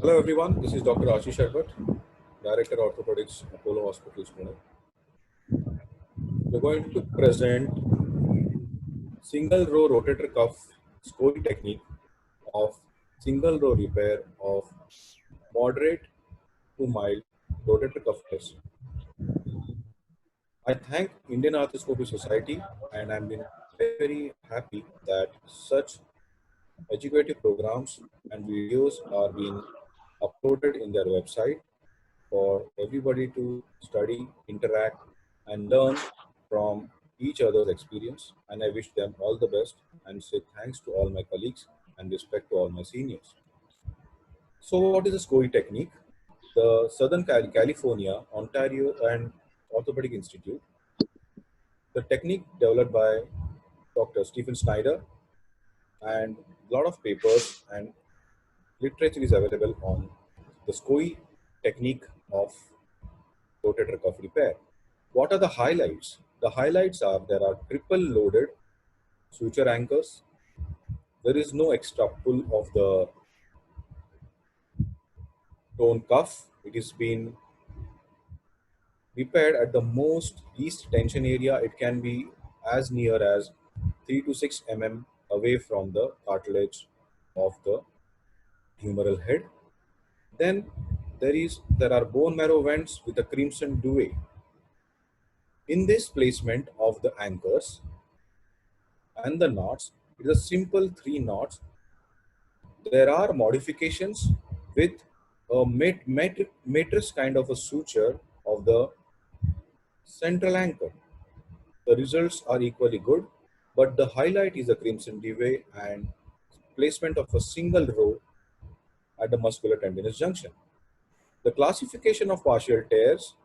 Hello everyone, this is Dr. Ashish Sharpat, Director Orthopedics, Apollo Hospitals, Pune. We're going to present single row rotator cuff SCOI technique of single row repair of moderate to mild rotator cuff tears. I thank Indian Arthroscopy Society and I'm been very happy that such educative programs and videos are being uploaded in their website for everybody to study, interact, and learn from each other's experience. And I wish them all the best and say thanks to all my colleagues and respect to all my seniors. So, what is the SCOI technique? The Southern California, Ontario, and Orthopedic Institute. The technique developed by Dr. Stephen Snyder, and a lot of papers and literature is available on the SCOI technique of rotator cuff repair. What are the highlights? The highlights are there are triple loaded suture anchors. There is no extra pull of the torn cuff. It is been repaired at the most least tension area. It can be as near as 3 to 6 mm away from the cartilage of the humeral head. Then there are bone marrow vents with a crimson duvet. In this placement of the anchors and the knots, it is a simple 3 knots. There are modifications with a matrix kind of a suture of the central anchor. The results are equally good, but the highlight is the crimson duvet and placement of a single row at the muscular tendinous junction. The classification of partial tears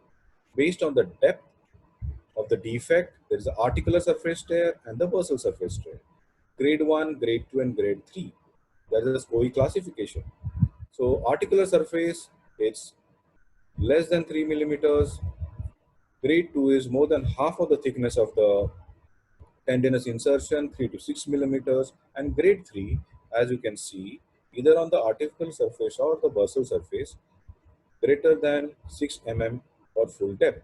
based on the depth of the defect, there is the articular surface tear and the bursal surface tear. Grade 1, grade 2, and grade 3. That is the SCOI classification. So articular surface, it's less than 3 millimeters. Grade 2 is more than half of the thickness of the tendinous insertion, 3 to 6 millimeters. And grade 3, as you can see, either on the articular surface or the bursal surface, greater than 6 mm or full depth.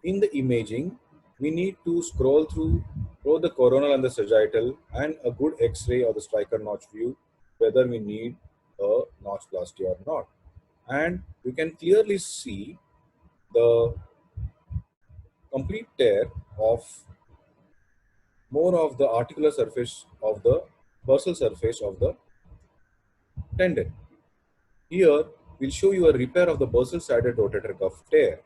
In the imaging, we need to scroll through both the coronal and the sagittal and a good X-ray or the Stryker notch view whether we need a notchplasty or not. And we can clearly see the complete tear of more of the articular surface of the bursal surface of the tendon. Here, we'll show you a repair of the bursal sided rotator cuff tear.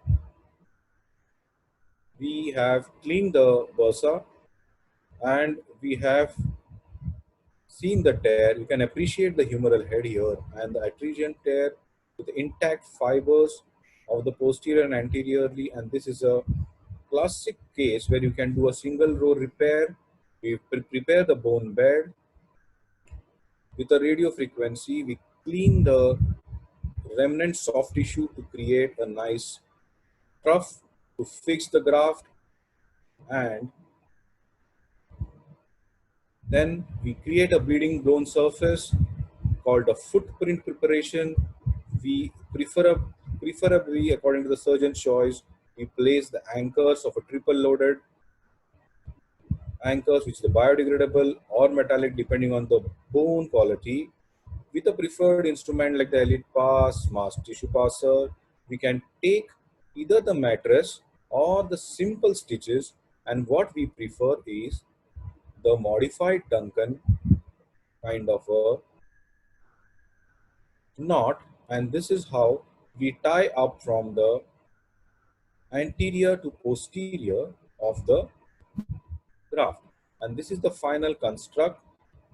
We have cleaned the bursa and we have seen the tear. You can appreciate the humeral head here and the adhesion tear with intact fibers of the posterior and anteriorly, and this is a classic case where you can do a single row repair. We prepare the bone bed with a radio frequency. We clean the remnant soft tissue to create a nice trough to fix the graft, and then we create a bleeding bone surface called a footprint preparation. We preferably, according to the surgeon's choice, we place the anchors of a triple loaded anchors, which is the biodegradable or metallic, depending on the bone quality. With a preferred instrument like the Elite Pass, mass tissue passer, we can take either the mattress or the simple stitches, and what we prefer is the modified Duncan kind of a knot, and this is how we tie up from the anterior to posterior of the graft, and this is the final construct.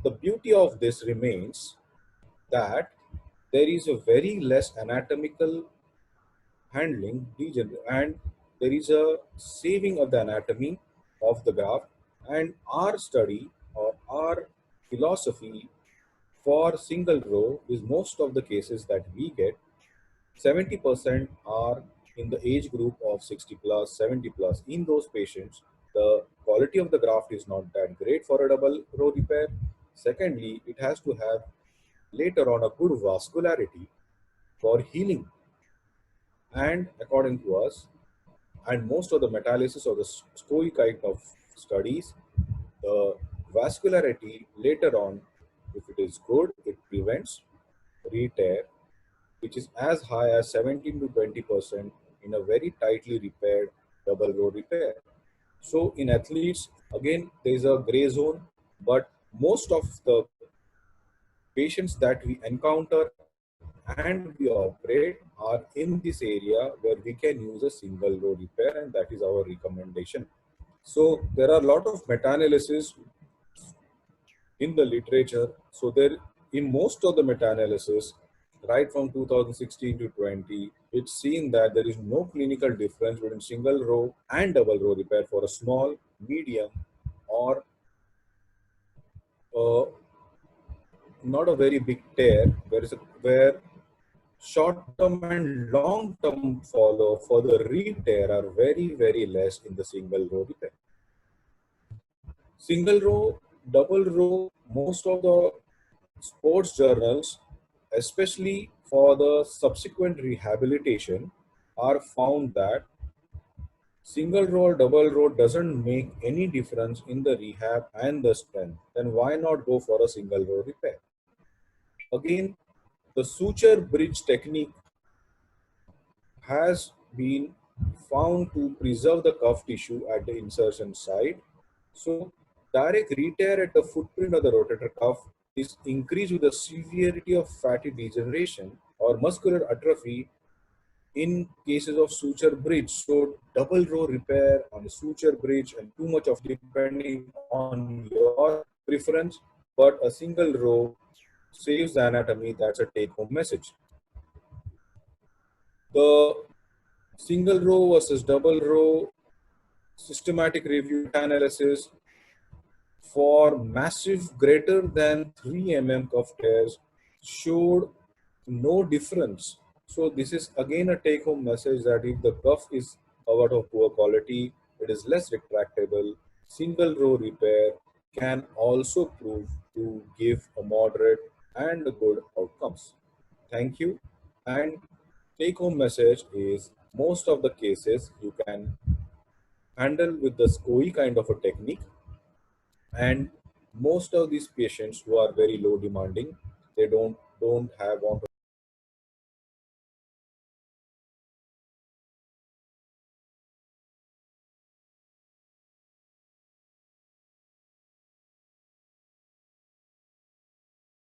The beauty of this remains that there is a very less anatomical handling and there is a saving of the anatomy of the graft, and our study or our philosophy for single row is most of the cases that we get 70% are in the age group of 60 plus, 70 plus. In those patients, the quality of the graft is not that great for a double row repair. Secondly, it has to have later on a good vascularity for healing. And according to us, and most of the metalysis or the SCOI kind of studies, the vascularity later on, if it is good, it prevents re-tear, which is as high as 17 to 20% in a very tightly repaired double row repair. So in athletes, again, there is a gray zone, but most of the patients that we encounter and we operate are in this area where we can use a single row repair, and that is our recommendation. So there are a lot of meta-analysis in the literature. So there, in most of the meta-analysis, right from 2016 to 20, it's seen that there is no clinical difference between single row and double row repair for a small, medium, or uh, not a very big tear, where short-term and long-term follow for the re-tear are very, very less in the single row repair. Single row, double row, most of the sports journals, especially for the subsequent rehabilitation, are found that single row or double row doesn't make any difference in the rehab and the strength. Then why not go for a single row repair? Again, the suture bridge technique has been found to preserve the cuff tissue at the insertion site. So direct re-tear at the footprint of the rotator cuff is increased with the severity of fatty degeneration or muscular atrophy in cases of suture bridge. So double row repair on a suture bridge, and too much of depending on your preference, but a single row saves the anatomy. That's a take home message. The single row versus double row systematic review analysis for massive greater than 3 mm cuff tears showed no difference. So this is again a take home message that if the cuff is covered of poor quality, it is less retractable. Single row repair can also prove to give a moderate and good outcomes. Thank you. And take home message is most of the cases you can handle with the SCOI kind of a technique, and most of these patients who are very low demanding, they don't have want